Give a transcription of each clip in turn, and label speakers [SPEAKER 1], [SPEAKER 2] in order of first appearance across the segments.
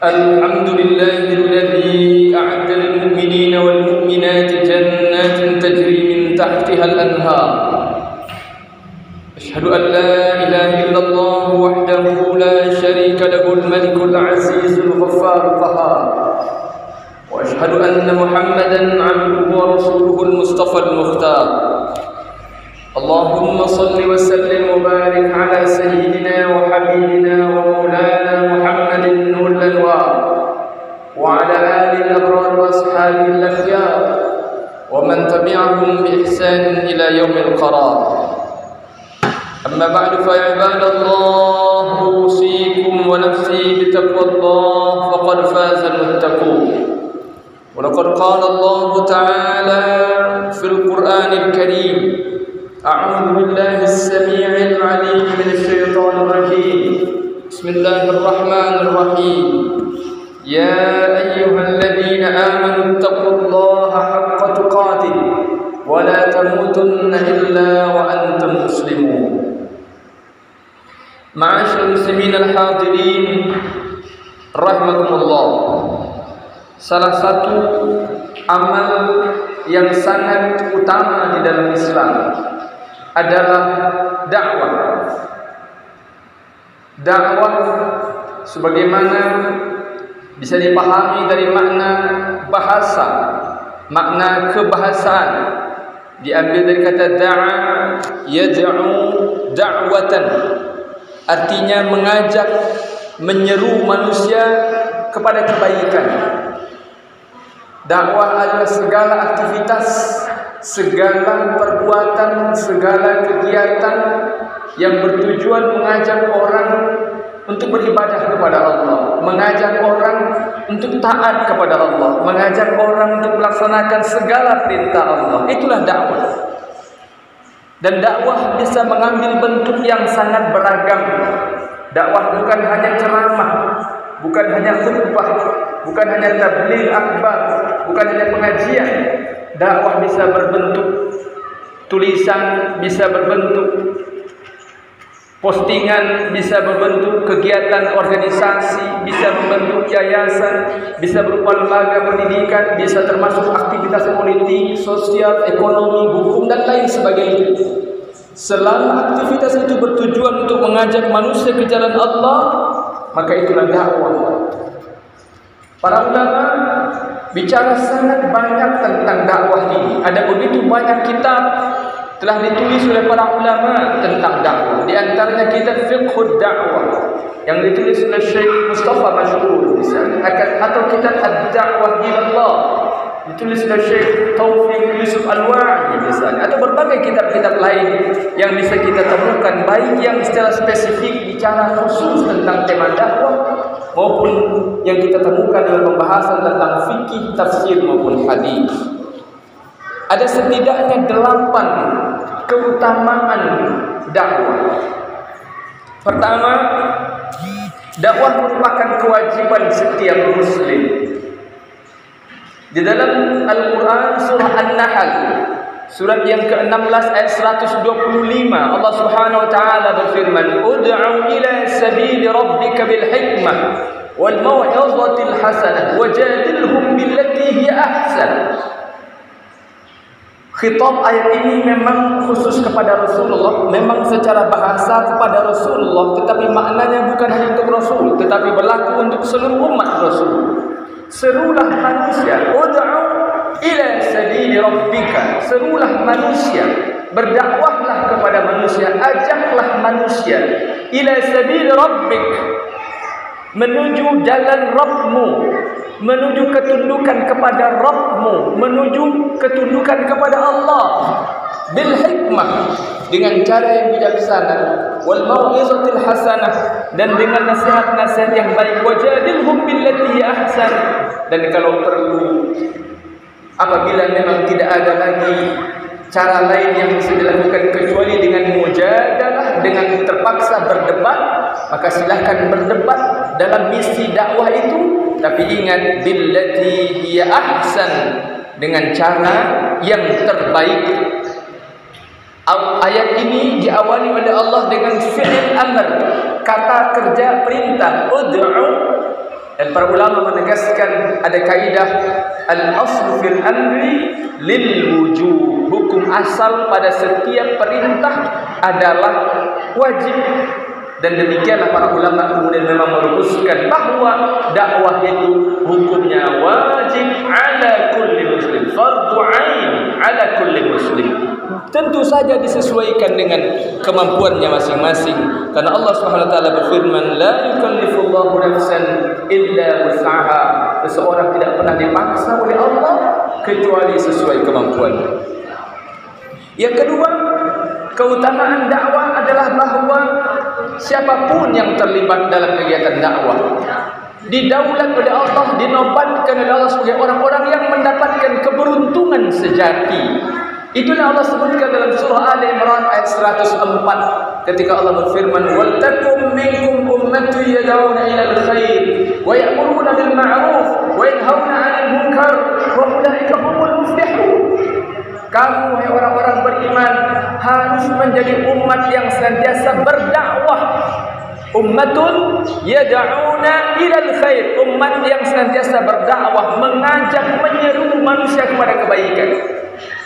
[SPEAKER 1] الحمد لله الذي أعد للمؤمنين والمؤمنات جنات تجري من تحتها الأنهار. أشهد أن لا إله إلا الله وحده لا شريك له الملك العزيز الغفار القهار، وأشهد أن محمدا عبده ورسوله المصطفى المختار. اللهم صل وسلم وبارك على سيدنا وحبيبنا ومولانا محمد نور الأنوار، وعلى آله الأبرار وأصحابه الأخيار، ومن تبعهم بإحسان إلى يوم القرار. أما بعد فيا عباد الله، أوصيكم ونفسي بتقوى الله فقد فاز المتقون. ولقد قال الله تعالى في القرآن الكريم: أعوذ بالله السميع العليم من الشيطان الرجيم، بسم الله الرحمن الرحيم. يا أيها الذين آمنوا اتقوا الله حق تقاته ولا تموتن إلا وأنتم مسلمون. معاشر المسلمين الحاضرين rahimakumullah, salah satu amal yang sangat utama di dalam Islam adalah dakwah. Dakwah sebagaimana bisa dipahami dari makna bahasa, makna kebahasaan, diambil dari kata da'a yad'u da'watan, artinya mengajak, menyeru manusia kepada kebaikan. Dakwah adalah segala aktivitas, segala perbuatan, segala kegiatan yang bertujuan mengajak orang untuk beribadah kepada Allah, mengajak orang untuk taat kepada Allah, mengajak orang untuk melaksanakan segala perintah Allah. Itulah dakwah. Dan dakwah bisa mengambil bentuk yang sangat beragam. Dakwah bukan hanya ceramah, bukan hanya khutbah, bukan hanya tabligh akbar, bukan hanya pengajian. Dakwah bisa berbentuk tulisan, bisa berbentuk postingan, bisa berbentuk kegiatan organisasi, bisa berbentuk yayasan, bisa berupa lembaga pendidikan, bisa termasuk aktivitas politik, sosial, ekonomi, hukum, dan lain sebagainya. Selama aktivitas itu bertujuan untuk mengajak manusia ke jalan Allah, maka itulah dakwah. Para ulama bicara sangat banyak tentang dakwah ini. Ada begitu banyak kitab telah ditulis oleh para ulama tentang dakwah. Di antaranya kitab Fiqhud Da'wah yang ditulis oleh Syekh Mustafa Mashhur misalnya, atau kitab Ad-Da'wah ila Allah ditulis oleh Syekh Taufiq Yusuf Al-Wa'i misalnya, atau berbagai kitab-kitab lain yang bisa kita temukan, baik yang secara spesifik bicara khusus tentang tema dakwah maupun yang kita temukan dalam pembahasan tentang fikih, tafsir maupun hadis. Ada setidaknya 8 keutamaan dakwah. Pertama, dakwah merupakan kewajiban setiap muslim. Di dalam Al-Quran surah An-Nahl, surat yang ke-16 ayat 125, Allah Subhanahu wa taala berfirman: "Ud'u ila sabili rabbika bil hikmah wal mau'izatil hasanah wajadilhum billati hiya ahsan." Khitab ayat ini memang khusus kepada Rasulullah, memang secara bahasa kepada Rasulullah, tetapi maknanya bukan hanya untuk Rasul, tetapi berlaku untuk seluruh umat Rasul. Serulah manusia, ud'u ila sabili rabbika, serulah manusia, berdakwahlah kepada manusia, ajaklah manusia ila sabili rabbik, menuju jalan Rabbmu, menuju ketundukan kepada Rabbmu, menuju ketundukan kepada Allah, bil hikmah, dengan cara yang bijaksana, wal mau'izatil hasanah, dan dengan nasihat-nasihat yang baik, wajadilhum billati ahsan, dan kalau perlu, apabila memang tidak ada lagi cara lain yang bisa dilakukan kecuali dengan mujadalah, dengan terpaksa berdebat, maka silahkan berdebat dalam misi dakwah itu. Tapi ingat, billati hiya ahsan, dengan cara yang terbaik. Ayat ini diawali oleh Allah dengan fi'il amr, kata kerja perintah, ud'u. Dan para ulama menegaskan ada kaidah al-aslu fil amri lil wujub. Hukum asal pada setiap perintah adalah wajib. Dan demikianlah para ulama kemudian memang merumuskan bahwa dakwah itu hukumnya wajib ala kulli muslim, fardu ain ala kulli muslim. Tentu saja disesuaikan dengan kemampuannya masing-masing, karena Allah Subhanahu wa taala berfirman, la yukallifullahu nafsan illa wus'aha. Seseorang tidak pernah dipaksa oleh Allah kecuali sesuai kemampuannya. Yang kedua, keutamaan dakwah adalah bahwa siapapun yang terlibat dalam kegiatan dakwah didaulat oleh Allah, dinobatkan oleh Allah sebagai orang-orang yang mendapatkan keberuntungan sejati. Itulah Allah sebutkan dalam surah Ali Imran ayat 104 ketika Allah berfirman, "Wal takum minkum ummatun yad'una ilal khair wa ya'muruna bil ma'ruf wa yanhauna 'anil munkar wa ulaika humul muflihun." Kamu, hai orang-orang beriman, harus menjadi umat yang senantiasa berdakwah. Ummatun yad'una ilal khair, umat yang senantiasa berdakwah, mengajak, menyeru manusia kepada kebaikan.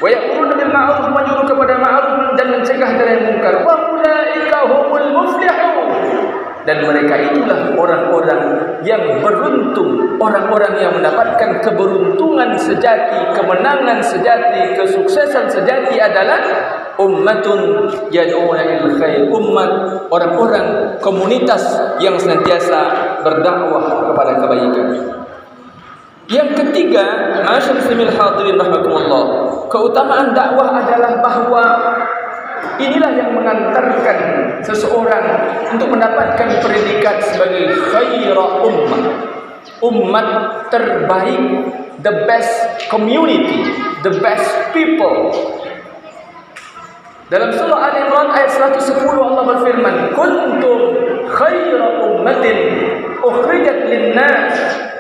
[SPEAKER 1] Wa ya'muruna bil ma'ruf, menyuruh kepada ma'ruf dan mencegah dari munkar. Wa ulaika humul muflihun. Dan mereka itulah orang-orang yang beruntung, orang-orang yang mendapatkan keberuntungan sejati, kemenangan sejati, kesuksesan sejati adalah ummatun yad'una ilal khair, umat, orang-orang, komunitas yang senantiasa berdakwah kepada kebaikan. Yang ketiga, ma'asyiral muslimin hadirin rahimakumullah, keutamaan dakwah adalah bahwa inilah yang mengantarkan seseorang untuk mendapatkan predikat sebagai khaira ummah, umat terbaik, the best community, the best people. Dalam surah Ali Imran ayat 110 Allah berfirman, "Kuntum khaira ummatin ukhrijat lin-nas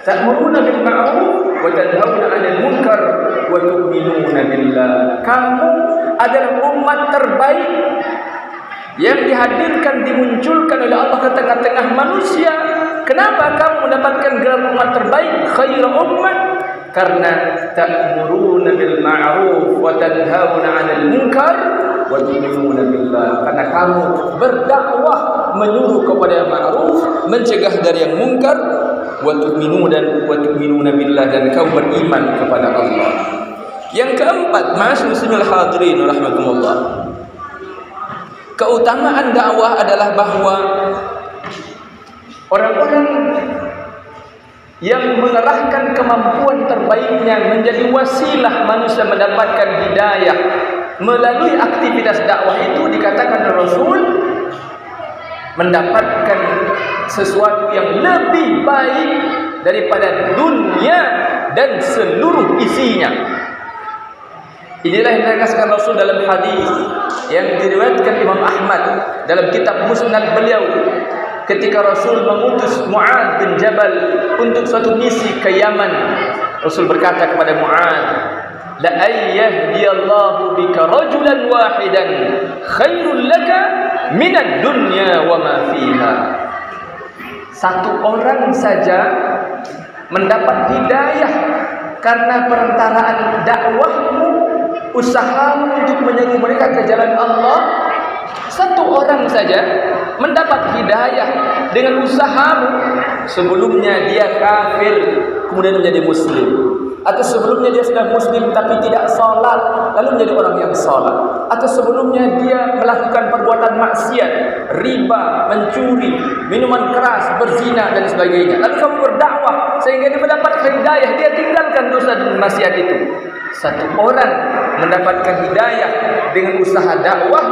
[SPEAKER 1] ta'muruna bil ma'ruf wa tanhauna 'anil munkar wa tu'minuna billah." Kamu adalah umat terbaik yang dihadirkan, dimunculkan oleh Allah ke tengah-tengah manusia. Kenapa kamu mendapatkan gelar umat terbaik, khaira ummah? Karena ta'muruna bil ma'ruf wa tanhauna 'anil munkar wa tu'minuna billah. Karena kamu berdakwah, menyuruh kepada ma'ruf, mencegah dari yang munkar, wa tu'minuna billah, dan kamu beriman kepada Allah. Yang keempat, ma'asyiral muslimin hadirin rahimakumullah, keutamaan dakwah adalah bahwa orang-orang yang mengerahkan kemampuan terbaiknya menjadi wasilah manusia mendapatkan hidayah melalui aktivitas dakwah itu, dikatakan Rasul mendapatkan sesuatu yang lebih baik daripada dunia dan seluruh isinya. Inilah yang dikatakan Rasul dalam hadis yang diriwayatkan Imam Ahmad dalam kitab Musnad beliau, ketika Rasul mengutus Mu'adz bin Jabal untuk suatu misi ke Yaman. Rasul berkata kepada Mu'adz, "La ayyahdiyallahu bika rajulan wahidan khairul laka minad dunya wa ma fiha." Satu orang saja mendapat hidayah karena perantaraan dakwahmu, usahamu untuk menyeru mereka ke jalan Allah. Satu orang saja mendapat hidayah dengan usahamu. Sebelumnya dia kafir, kemudian menjadi muslim, atau sebelumnya dia sudah muslim tapi tidak salat, lalu menjadi orang yang salat, atau sebelumnya dia melakukan perbuatan maksiat, riba, mencuri, minuman keras, berzina dan sebagainya, lalu kamu berdakwah sehingga dia mendapat hidayah, dia tinggalkan dosa dan maksiat itu. Satu orang mendapatkan hidayah dengan usaha dakwah,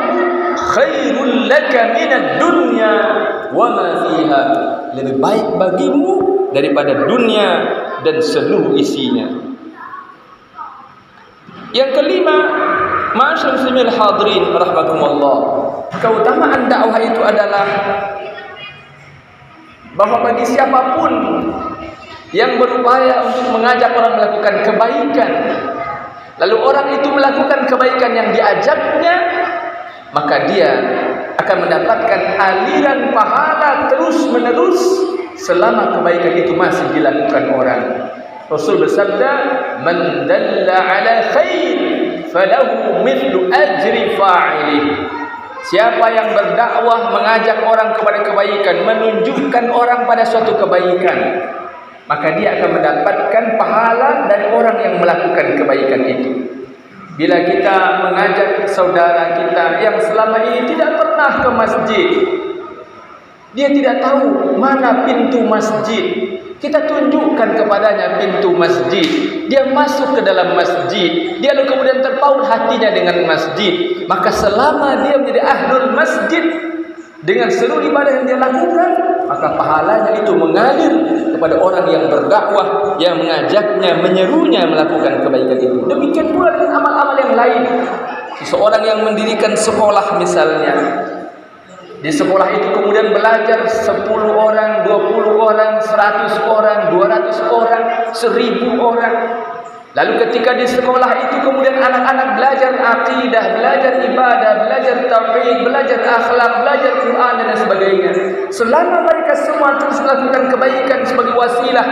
[SPEAKER 1] khairul laka minad dunya wa ma fiha, lebih baik bagimu daripada dunia dan seluruh isinya. Yang kelima, ma'asyiral muslimin hadirin rahimakumullah, keutamaan dakwah itu adalah bahwa bagi siapapun yang berupaya untuk mengajak orang melakukan kebaikan, lalu orang itu melakukan kebaikan yang diajaknya, maka dia akan mendapatkan aliran pahala terus menerus selama kebaikan itu masih dilakukan orang. Rasul bersabda, "Man dalla ala khair falahu mithlu ajri fa'ilih." Siapa yang berdakwah, mengajak orang kepada kebaikan, menunjukkan orang pada suatu kebaikan, maka dia akan mendapatkan pahala dari orang yang melakukan kebaikan itu. Bila kita mengajak saudara kita yang selama ini tidak pernah ke masjid, dia tidak tahu mana pintu masjid, kita tunjukkan kepadanya pintu masjid, dia masuk ke dalam masjid, dia lalu kemudian terpaut hatinya dengan masjid, maka selama dia menjadi ahlul masjid dengan seluruh ibadah yang dia lakukan, maka pahalanya itu mengalir kepada orang yang berdakwah, yang mengajaknya, menyerunya melakukan kebaikan itu. Demikian pula dengan amal-amal yang lain. Seseorang yang mendirikan sekolah misalnya, di sekolah itu kemudian belajar 10 orang, 20 orang, 100 orang, 200 orang, 1000 orang. Lalu ketika di sekolah itu kemudian anak-anak belajar akidah, belajar ibadah, belajar tauhid, belajar akhlak, belajar Quran dan sebagainya. Selama mereka semua terus melakukan kebaikan sebagai wasilah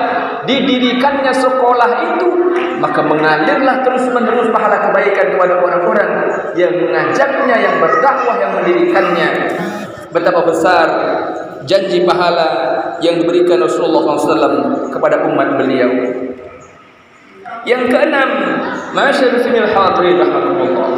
[SPEAKER 1] didirikannya sekolah itu, maka mengalirlah terus menerus pahala kebaikan kepada orang-orang yang mengajaknya, yang berdakwah, yang mendirikannya. Betapa besar janji pahala yang diberikan Rasulullah SAW kepada umat beliau. Yang keenam, masyaallah muslimin hadirin rahimakumullah,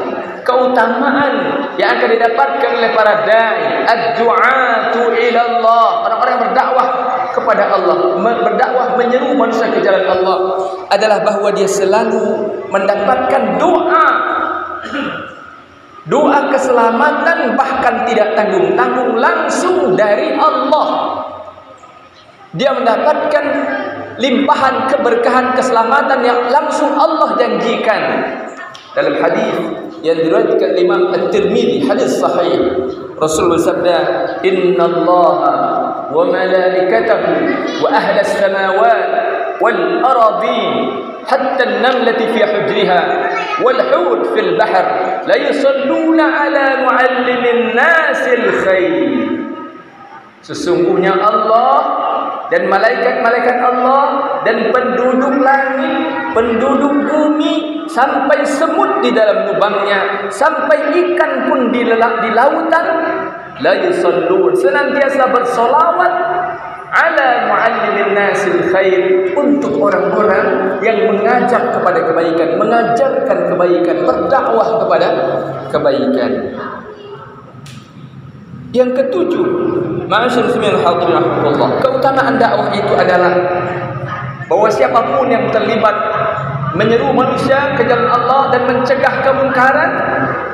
[SPEAKER 1] keutamaan yang akan didapatkan oleh para dai, ad-du'atu ila Allah, orang-orang yang berdakwah kepada Allah, berdakwah menyeru manusia ke jalan Allah, adalah bahwa dia selalu mendapatkan doa keselamatan, bahkan tidak tanggung-tanggung, langsung dari Allah. Dia mendapatkan limpahan keberkahan keselamatan yang langsung Allah janjikan. Dalam hadis yang diriwayatkan Imam At-Tirmidzi, hadis sahih, Rasul bersabda, "Innallaha wa malaikatahu wa ahlas samawati wal ardin hatta an-namlati fi hujriha wal hut fil bahr la yusalluna ala muallimin nasil khair." Sesungguhnya Allah dan malaikat-malaikat Allah dan penduduk langit, penduduk bumi, sampai semut di dalam lubangnya, sampai ikan pun di lautan, la yusallun, senantiasa bersolawat ala muallimin nasil khair, untuk orang-orang yang mengajak kepada kebaikan, mengajarkan kebaikan, berdakwah kepada kebaikan. Yang ketujuh, ma'asyiral muslimin hadirin rahimakumullah, keutamaan dakwah itu adalah bahwa siapapun yang terlibat menyeru manusia ke jalan Allah dan mencegah kemungkaran,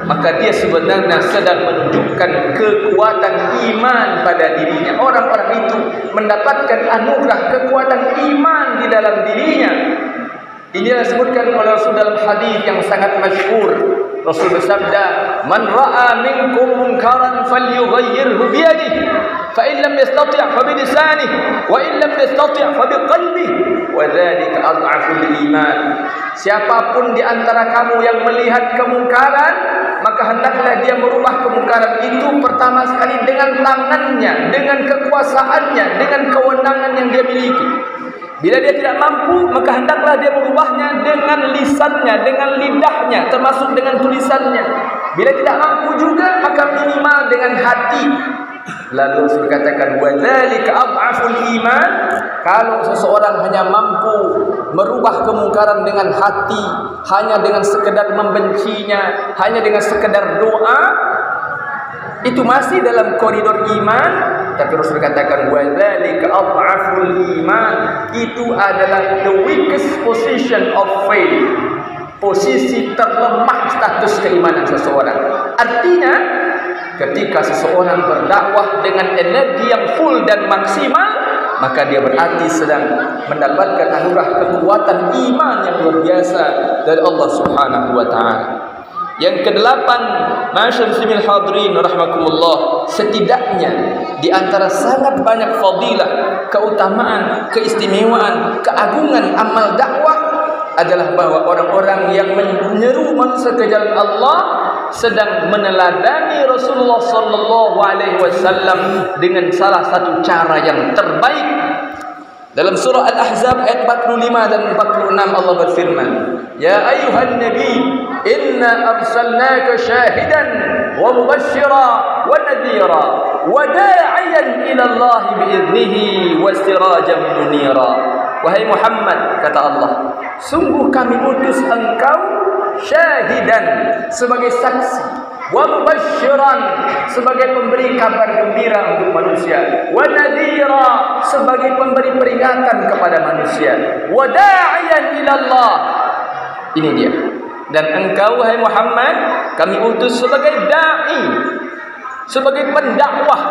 [SPEAKER 1] maka dia sebenarnya sedang menunjukkan kekuatan iman pada dirinya. Orang-orang itu mendapatkan anugerah kekuatan iman di dalam dirinya. Ini disebutkan oleh Rasul dalam hadis yang sangat masyhur. Rasul bersabda, "Man ra'a minkum munkaran falyughayyirhu bi yadihi, fa in lam yastati' fa bi lisanihi, wa in lam yastati' fa bi qalbihi, wa dzalika adhaful iman." Siapapun di antara kamu yang melihat kemungkaran, maka hendaklah dia merubah kemungkaran itu pertama sekali dengan tangannya, dengan kekuasaannya, dengan kewenangan yang dia miliki. Bila dia tidak mampu, maka hendaklah dia merubahnya dengan lisannya, dengan lidahnya, termasuk dengan tulisannya. Bila tidak mampu juga, maka minimal dengan hati. Lalu Rasul katakan, wa dzalika adhaful iman. Kalau seseorang hanya mampu merubah kemungkaran dengan hati, hanya dengan sekedar membencinya, hanya dengan sekedar doa, itu masih dalam koridor iman. Tapi Rasul katakan, wa dzalika adhaful iman, itu adalah the weakest position of faith, posisi terlemah status keimanan seseorang. Artinya, ketika seseorang berdakwah dengan energi yang full dan maksimal, maka dia berarti sedang mendapatkan anugerah kekuatan iman yang luar biasa dari Allah Subhanahu wa taala. Yang kedelapan, masyaallah muslimin hadirin rahimakumullah, setidaknya di antara sangat banyak fadilah, keutamaan, keistimewaan, keagungan amal dakwah adalah bahwa orang-orang yang menyeru manusia ke jalan Allah sedang meneladani Rasulullah sallallahu alaihi wasallam dengan salah satu cara yang terbaik. Dalam surah Al-Ahzab ayat 45 dan 46 Allah berfirman, "Ya ayyuhan nabi, inna arsalnaka syahidan wa mubashshira wa nadhira wa da'iyan ila Allah bi'idnihi wa sirajan munira." Wahai Muhammad, kata Allah, sungguh kami utus engkau syahidan, sebagai saksi, wa mubasysyiran, sebagai pemberi kabar gembira untuk manusia, wa nadhira, sebagai pemberi peringatan kepada manusia, wa da'iyan ila Allah. Ini dia. Dan engkau wahai Muhammad, kami utus sebagai dai, sebagai pendakwah,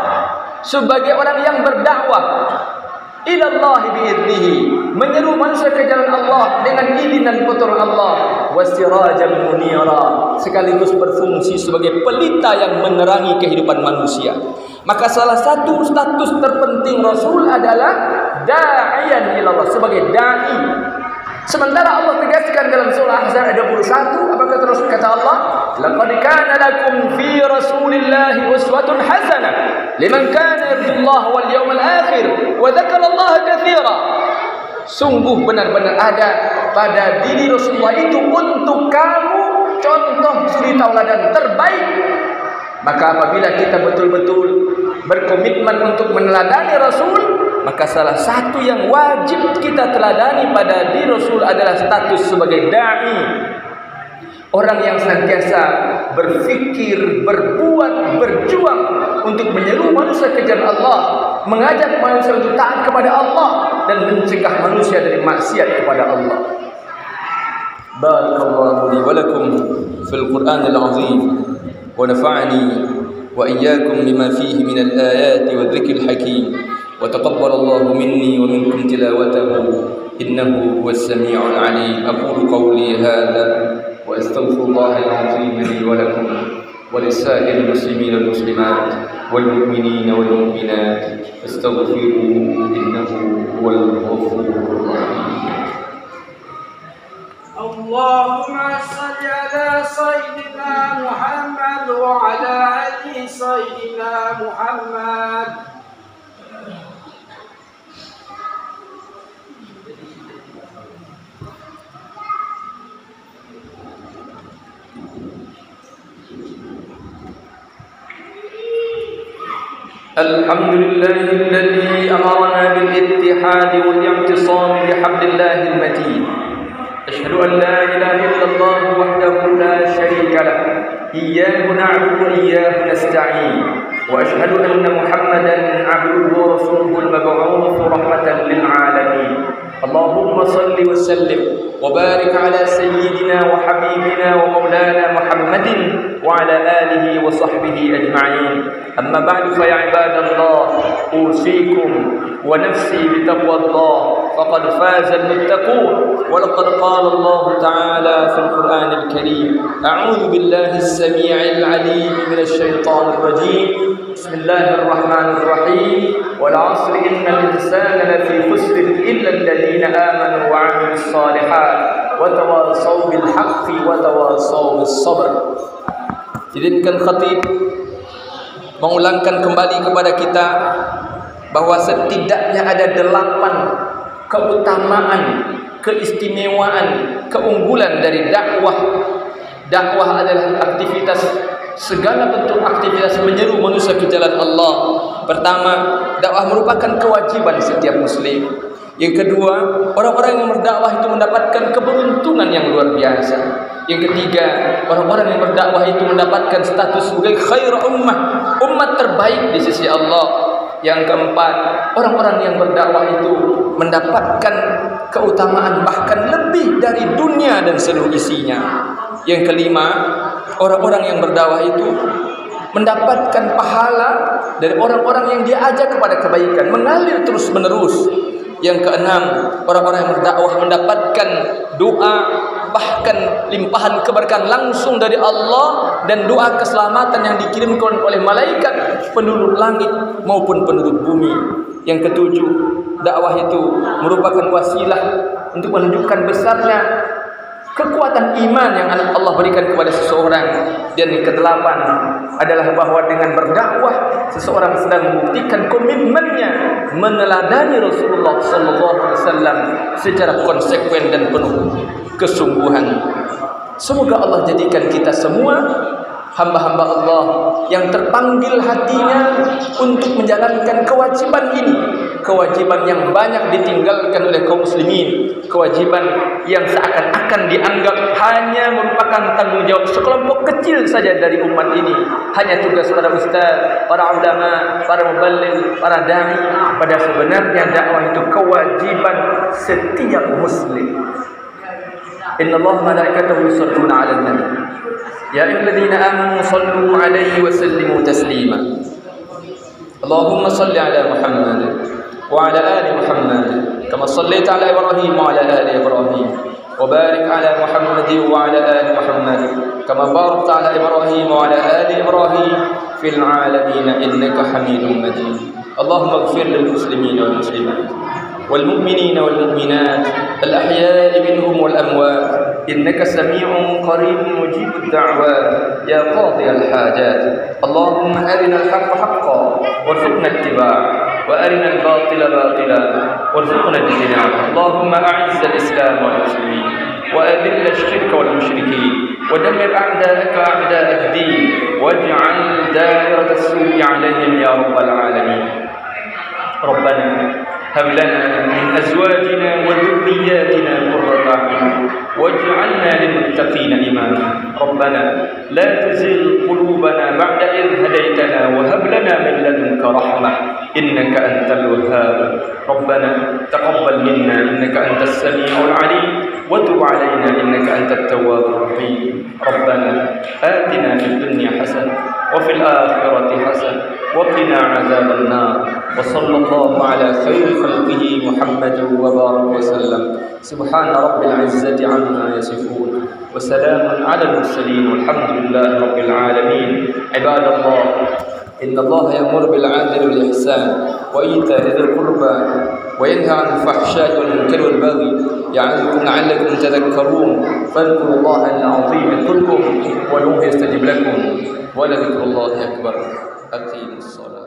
[SPEAKER 1] sebagai orang yang berdakwah ilallahi bi'idnihi, menyeru manusia ke jalan Allah dengan izin dan pertolongan Allah, wasirajan munira, sekaligus berfungsi sebagai pelita yang menerangi kehidupan manusia. Maka salah satu status terpenting Rasul adalah da'iyan ilallah, sebagai dai. Sementara Allah tegaskan dalam surah Ahzab ayat 21, apa kata Allah? Laqad kana lakum fi Rasulillahi uswatun hasanah liman kana yarjullaha wal yawmal akhir wa dzakara Allah katsira. Sungguh benar-benar ada pada diri Rasulullah itu untuk kamu contoh suri tauladan terbaik. Maka apabila kita betul-betul berkomitmen untuk meneladani Rasul, maka salah satu yang wajib kita teladani pada diri Rasul adalah status sebagai da'i, orang yang senantiasa berfikir, berbuat, berjuang untuk menyeru manusia ke jalan Allah, mengajak manusia untuk taat kepada Allah dan mencegah manusia dari maksiat kepada Allah. Barakallahu li wa lakum fil Qur'anil azim wa nafa'ani wa iyyakum bima fihi min al-ayati wa dhikril hakim. وتقبل الله مني ومنكم تلاوته إنه هو السميع العليم. أقول قولي هذا وأستغفر الله العظيم لي ولكم ولسائر المسلمين والمسلمات والمؤمنين والمؤمنات فاستغفروه إنه هو الغفور الرحيم.
[SPEAKER 2] اللهم صل على سيدنا محمد وعلى آل سيدنا محمد.
[SPEAKER 1] الحمد لله الذي أمرنا بالاتحاد والاعتصام بحبل الله المتين. أشهد أن لا إله إلا الله وحده لا شريك له، إياه نعبد وإياه نستعين، وأشهد أن محمدا عبده ورسوله المبعوث رحمة للعالمين. اللهم صل وسلم وبارك على سيدنا وحبيبنا ومولانا محمد وعلى آله وصحبه أجمعين. أما بعد فيا عباد الله، أوصيكم ونفسي بتقوى الله، فقد فاز المتقون. ولقد قال الله تعالى في القرآن الكريم: أعوذ بالله السميع العليم من الشيطان الرجيم، بسم الله الرحمن الرحيم، والعصر إن الإنسان لفي خسر إلا الذين آمنوا وعملوا الصالحات وتواصوا بالحق وتواصوا بالصبر. Izinkan khatib mengulangkan kembali kepada kita bahwa setidaknya ada 8 keutamaan, keistimewaan, keunggulan dari dakwah. Dakwah adalah aktivitas, segala bentuk aktivitas menyeru manusia ke jalan Allah. Pertama, dakwah merupakan kewajiban setiap muslim. Yang kedua, orang-orang yang berdakwah itu mendapatkan keberuntungan yang luar biasa. Yang ketiga, orang-orang yang berdakwah itu mendapatkan status sebagai khair ummah, umat terbaik di sisi Allah. Yang keempat, orang-orang yang berdakwah itu mendapatkan keutamaan bahkan lebih dari dunia dan seluruh isinya. Yang kelima, orang-orang yang berdakwah itu mendapatkan pahala dari orang-orang yang diajak kepada kebaikan, mengalir terus-menerus. Yang keenam, orang-orang yang berdakwah mendapatkan doa, bahkan limpahan keberkahan langsung dari Allah dan doa keselamatan yang dikirimkan oleh malaikat penduduk langit maupun penduduk bumi. Yang ketujuh, dakwah itu merupakan wasilah untuk menunjukkan besarnya kekuatan iman yang Allah berikan kepada seseorang. Dan yang kedelapan adalah bahwa dengan berdakwah seseorang sedang membuktikan komitmennya meneladani Rasulullah SAW secara konsekuen dan penuh kesungguhan. Semoga Allah jadikan kita semua hamba-hamba Allah yang terpanggil hatinya untuk menjalankan kewajiban ini, kewajiban yang banyak ditinggalkan oleh kaum muslimin, kewajiban yang seakan-akan dianggap hanya merupakan tanggung jawab sekelompok kecil saja dari umat ini, hanya tugas para ustaz, para ulama, para muballigh, para dai. Pada sebenarnya dakwah itu kewajiban setiap muslim. Innallaha wa malaikatahu yusholluna 'alan nabi. Ya ayyuhalladzina amanu shallu 'alaihi wa sallimu taslima. Allahumma shalli 'ala Muhammad wa 'ala ali Muhammad kama shallaita 'ala Ibrahim wa 'ala ali Ibrahim wa barik 'ala Muhammad wa 'ala ali Muhammad kama barakta 'ala Ibrahim wa 'ala ali Ibrahim fil 'alamin innaka Hamidum Majid. Allahumma ighfir lil muslimin wal muslimat والمؤمنين والمؤمنات الأحياء منهم والأموات إنك سميع قريب مجيب الدعوات يا قاضي الحاجات. اللهم أرنا الحق حقا وارزقنا اتباعه وأرنا الباطل باطلا وارزقنا اجتنابه. اللهم أعز الإسلام والمسلمين وأذل الشرك والمشركين ودمر أعداءك أعداء الدين واجعل دائرة السوء عليهم يا رب العالمين. ربنا هب لنا من أزواجنا وذرياتنا قرة أعين واجعلنا للمتقين إماما. ربنا لا تزغ قلوبنا بعد إذ هديتنا وهب لنا من لدنك رحمة إنك أنت الوهاب. ربنا تقبل منا إنك أنت السميع العليم وتب علينا إنك أنت التواب الرحيم. ربنا آتنا في الدنيا حسنة وفي الآخرة حسنة وقنا عذاب النار. وصلى الله على خير خلقه محمد وبارك وسلم. سبحان رب العزة عما يصفون وسلام على المرسلين والحمد لله رب العالمين. عباد الله إن الله يأمر بالعدل والإحسان وإيتاء ذي القربى وينهى عن الفحشاء والمنكر والبغي يعظكم لعلكم تذكرون. فاذكروا الله العظيم يذكركم وادعوه يستجب لكم ولذكر الله أكبر. أقيموا الصلاة.